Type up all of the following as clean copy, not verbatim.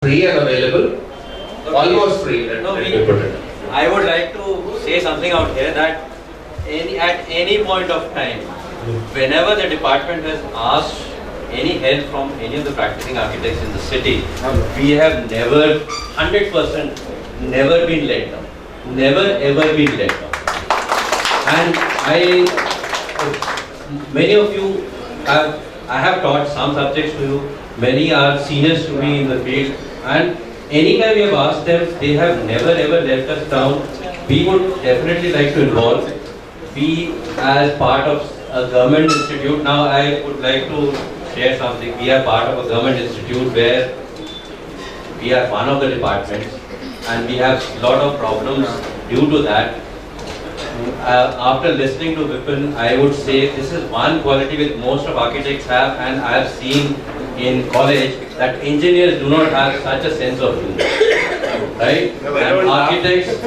free and available, almost free. No, let me put it. I would like to say something out here that at any point of time, whenever the department has asked any help from any of the practicing architects in the city, we have never, 100%, never been let down. Never ever been let down. And many of you I have taught some subjects to you, many are seniors to me in the field, and anytime we have asked them, they have never ever let us down. We would definitely like to involve, be as part of a government institute. Now I would like to share something. We are part of a government institute where we are one of the departments, and we have a lot of problems due to that. After listening to Vipin, I would say this is one quality which most of architects have, and I have seen in college that engineers do not have such a sense of humor, right? And architects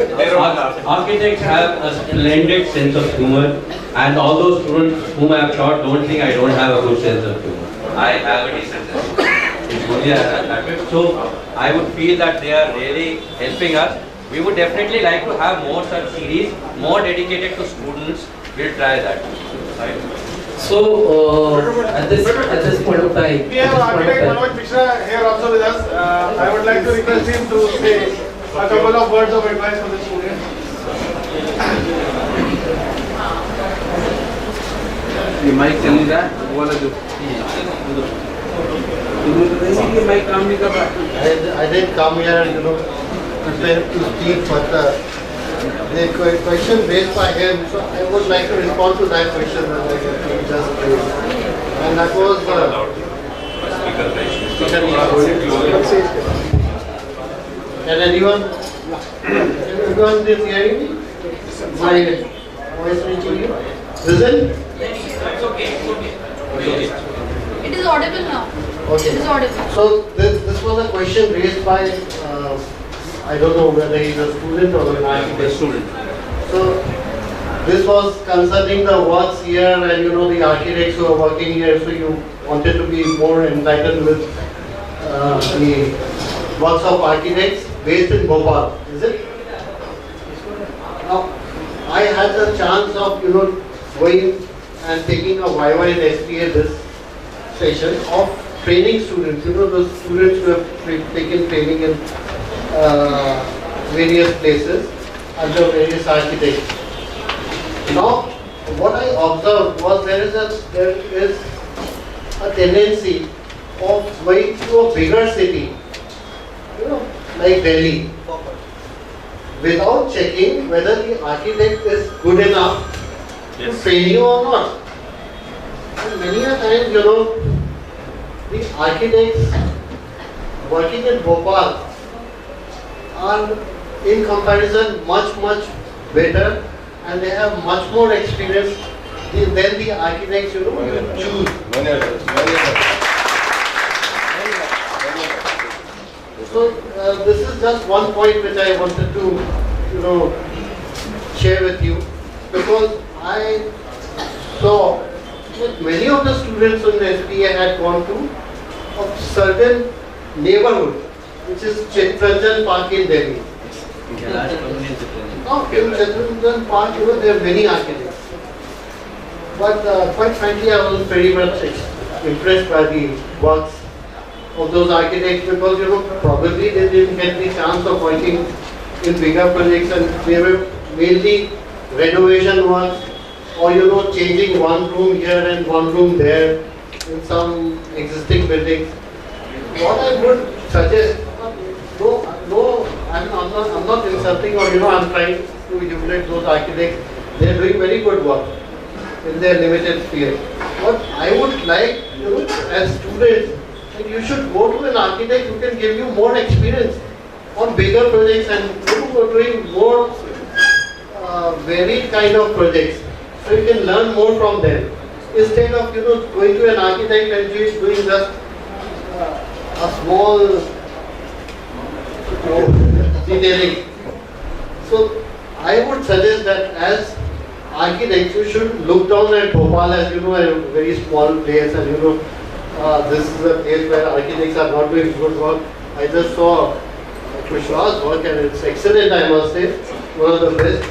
have a splendid sense of humor, and all those students whom I have taught don't think I don't have a good sense of humor. I have a decent sense of humor. So I would feel that they are really helping us. We would definitely like to have more such series, more dedicated to students. We'll try that. Right? So at this point of time, we have architect Manoj Mishra here also with us. I would like to request him to say a couple of words of advice for the students. ये mic चली रहा है वो वाला जो ये mic काम नहीं कर रहा. I didn't come here, prepared to speak, but the question raised by him, so I would like to respond to that question that he just raised. And that was can anyone is hearing me? My voice reaching you? Listen? It's okay. It is audible now. Okay. It is audible. So this was a question raised by I don't know whether he's a student or an architect. Student. So this was concerning the works here and the architects who are working here. So you wanted to be more enlightened with the works of architects based in Bhopal, is it? Now I had the chance of going and taking a YY in SPA this session of training students. The students who have taken training in various places under various architects. Now, what I observed was there is a tendency of going to a bigger city, like Delhi, without checking whether the architect is good enough to train you or not. And many a time, the architects working in Bhopal are in comparison much better, and they have much more experience than the architects choose. So this is just one point which I wanted to share with you, because I saw that many of the students in the SPA had gone to a certain neighborhood, which is Chittaranjan Park in Delhi. Now in Chittaranjan Park, there are many architects. But quite frankly, I was very much impressed by the works of those architects, because probably they didn't get the chance of working in bigger projects, and they were mainly renovation works, or changing one room here and one room there in some existing buildings. What I would suggest, no, I'm not insulting, or I'm trying to humiliate those architects. They are doing very good work in their limited sphere. What I would like, as students, that you should go to an architect who can give you more experience on bigger projects, and who are doing more varied kind of projects, so you can learn more from them, instead of going to an architect and he is doing just a small detailing. So I would suggest that as architects, you should look down at Bhopal as a very small place, and this is a place where architects are not doing good work. I just saw Kushwa's work and it's excellent, I must say. One of the best.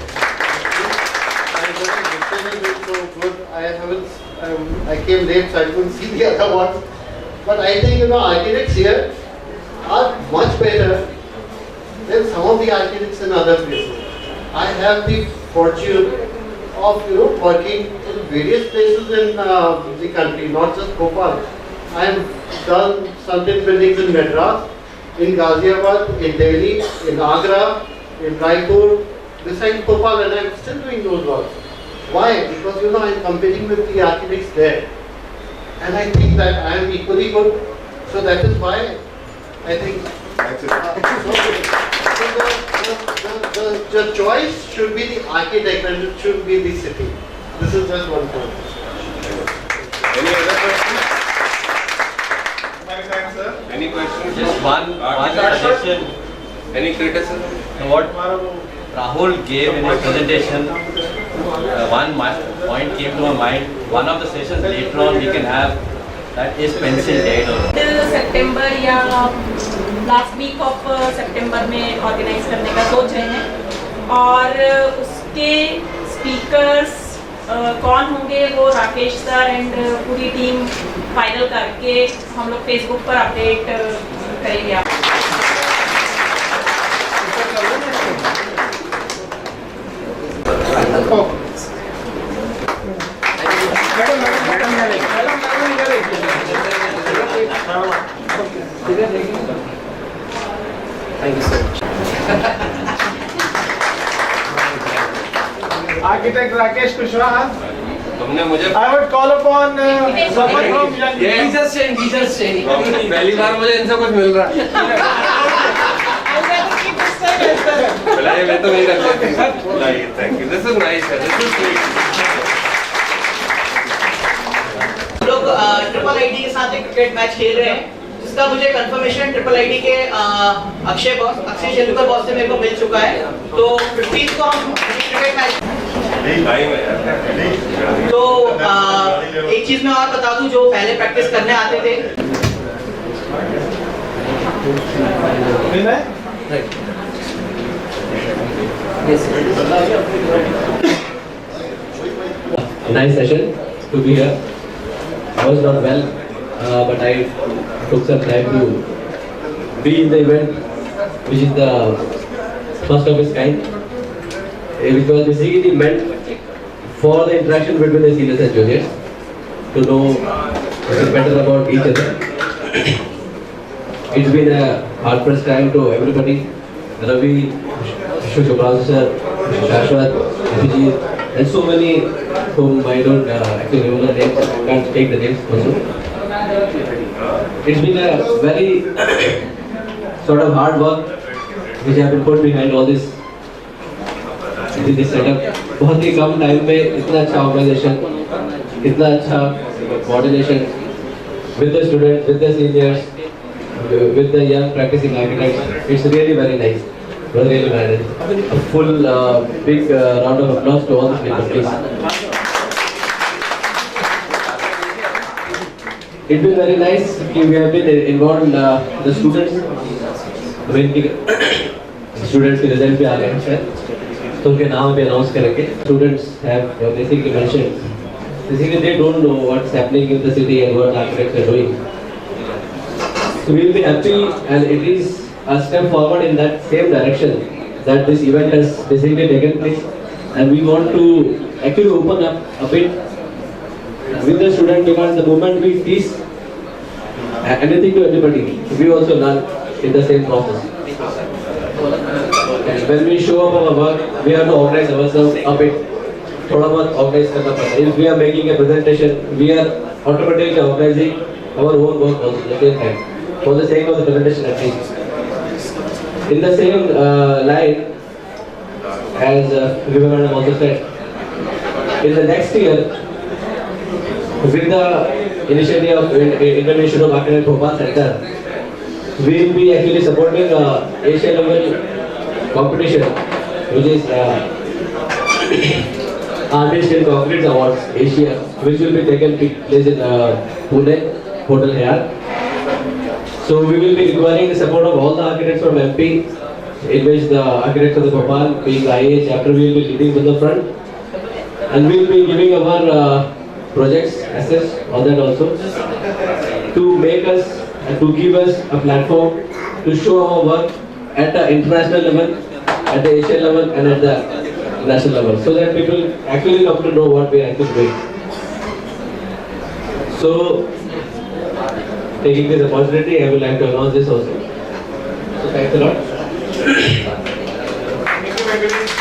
I came late, so I couldn't see the other ones. But I think, architects here are much better than some of the architects in other places. I have the fortune of, working in various places in the country, not just Bhopal. I have done certain buildings in Madras, in Ghaziabad, in Delhi, in Agra, in Raipur, besides Bhopal, and I am still doing those works. Why? Because I am competing with the architects there. And I think that I am equally good. So that is why I think the choice should be the architect and it should be the city. This is just one point. Any other questions? Many thanks, sir. Any questions? Just one suggestion. Any criticism? What Rahul gave in his presentation, one point came to my mind. One of the sessions later on we can have that is pencil dead. Till September या last week of September में organize करने का सोच रहे हैं और उसके speakers कौन होंगे वो राकेश सर एंड पूरी टीम फाइनल करके हम लोग Facebook पर अपडेट करेंगे आप Thank you so much. Architect Rakesh Kushwaha. तुमने मुझे I would call upon someone from young. He's just saying. पहली बार मुझे इनसे कुछ मिल रहा है। बुलाइए, मैं तो नहीं रख सकती। बुलाइए, thank you. This is nice, sir. This is sweet. लोग ट्रिपल आईडी के साथ एक क्रिकेट मैच खेल रहे हैं जिसका मुझे कंफर्मेशन ट्रिपल आईडी के अक्षय शेलुकर बॉस से मेरे को मिल चुका है तो 15 को हम क्रिकेट मैच तो एक चीज मैं और बता दूं जो पहले प्रैक्टिस करने आते थे Nice session to be here. I was not well, but I took some time to be in the event, which is the first of its kind, which was basically meant for the interaction between the seniors and juniors to know better about each other. It's been a hard-pressed time to everybody. Ravi, Shubhranshu sir, Shashwat, Abhijit, and so many whom I don't actually remember the names, can't take the names also. It's been a very sort of hard work which have been put behind all this setup. बहुत ही कम time में इतना अच्छा organisation, इतना अच्छा coordination with the students, with the seniors, with the young practicing architects. It's really very nice. Really very nice. A full big round of applause to all the speakers, please. It's been very nice. We have been involved in the students. Students के result भी आ गए हैं तो उनके नाम भी announce करेंगे. Students have basically mentioned. Basically, they don't know what's happening in the city and what architects are doing. So we will be happy, and it is a step forward in that same direction that this event has basically taken place, and we want to actually open up a bit with the student because the moment we teach anything to anybody, we also learn in the same process. And when we show up our work, we have to organize ourselves a bit. थोड़ा बहुत organize करना पड़ता है. If we are making a presentation, we are automatically organizing our own work also at the same time for the sake of the presentation at least. In the same line, as Vivekananda also said, in the next year, with the initiative of Indian Institute of Architecture Bhopal Center, we will be actually supporting Asia level competition, which is Artist in Concrete Awards Asia, which will be taken place in Pune, Hotel Hayat. So we will be requiring the support of all the architects from MP, in which the architects of the Bhopal, being the IA chapter, we will be leading to the front. And we will be giving our projects access on that also, to make us and to give us a platform to show our work at the international level, at the Asian level and at the national level, so that people actually come to know what we are actually doing. So, taking this opportunity, I would like to announce this also. So thanks a lot. Thank you, Venkatesh.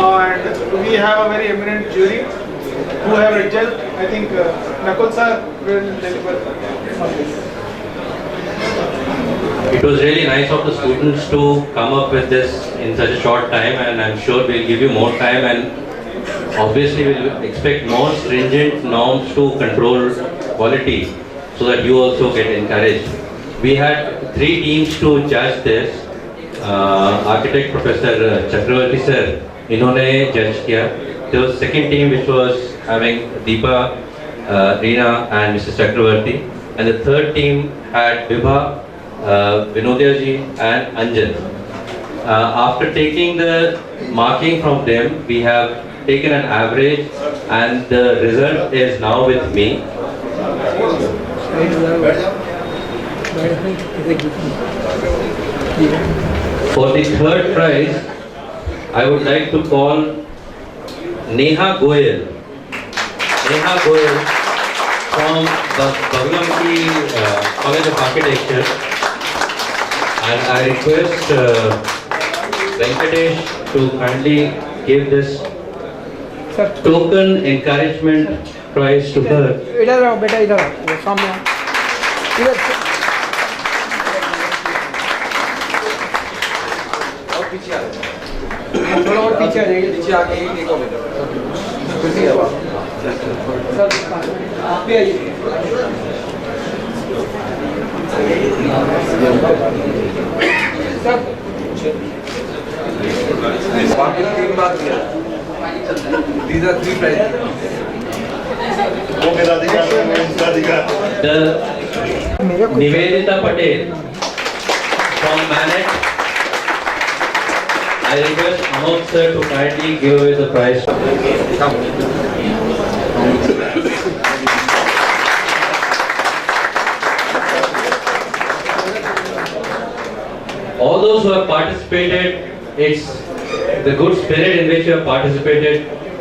And we have a very eminent jury who have excelled. I think Nakul sir will deliver on this. It was really nice of the students to come up with this in such a short time, and I'm sure we'll give you more time, and obviously we'll expect more stringent norms to control quality so that you also get encouraged. We had 3 teams to judge this. Architect Professor Chakravarti sir, इन्होंने judge किया. There was second team which was having Deepa, Reena and Mrs. Chakravarti, and the third team had Vibha, Vinodya ji and Anjan. After taking the marking from them, we have taken an average, and the result is now with me. For the third prize, I would like to call Neha Goyal. Neha Goyal from Bagalamki College of Architecture. And I request Venkatesh to kindly give this token encouragement prize to her. इधर आओ बेटा, इधर आओ, वो सामने आओ, इधर और पीछे आ जाओ, थोड़ा और पीछे आ जाइए, पीछे आके एक देखो बेटा, पीछे आओ सर, आप भी आइए बाकी 3 बार दिया, these are 3 prizes. Nivedita Patel from Manet. I request Amod sir to kindly give away the prize. All those who have participated, it's the good spirit in which you have participated.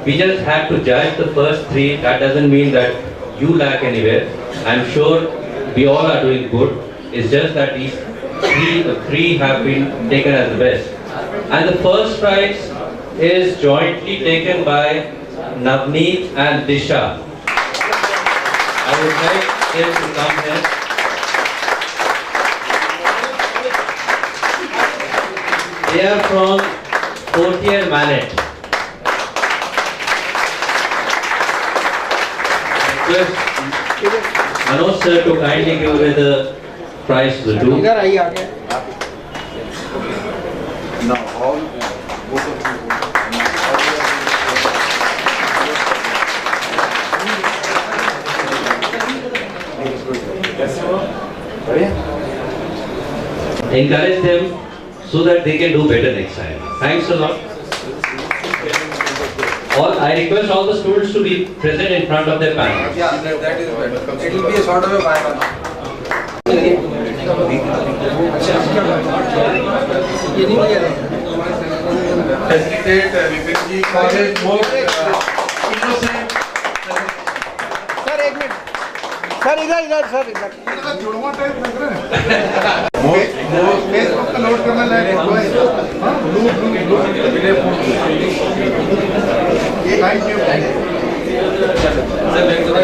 We just had to judge the first 3. That doesn't mean that you lack anywhere. I'm sure we all are doing good. It's just that these 3 have been taken as the best. And the first prize is jointly taken by Navneet and Disha. I would like them to come here. They are from 4th year Manet. Manoj sir to kindly give away the prize to the two. इधर आइए आगे. Now all both of you. Encourage them so that they can do better next time. Thanks a lot. I request all the students to be present in front of their parents. Yeah, that is better. It will be a sort of a vibe. Facilitate Vipinji college more innocent. Sir एक minute, sir इधर sir इधर जुड़वा type लग रहा है। Facebook का load करने लायक blue thank you.